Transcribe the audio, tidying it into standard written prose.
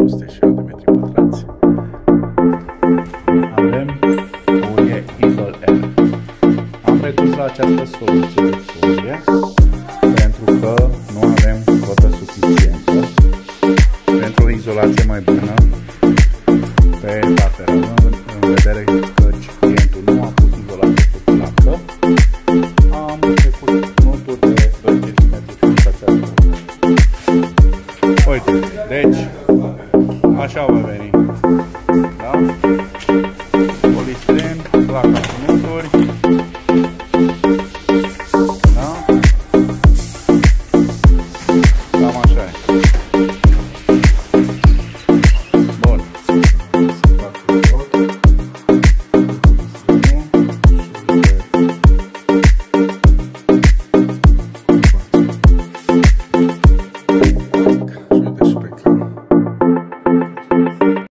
206 de metri pătrați. Avem folie Isol R. Am recurs la această soluție de folie pentru că nu avem cotă suficientă pentru o izolație mai bună pe parteră, în vedere că clientul nu a pus izolație pe plantă. Am trecut noturi de 2 cm fixația. Uite, deci așa va veni. Da?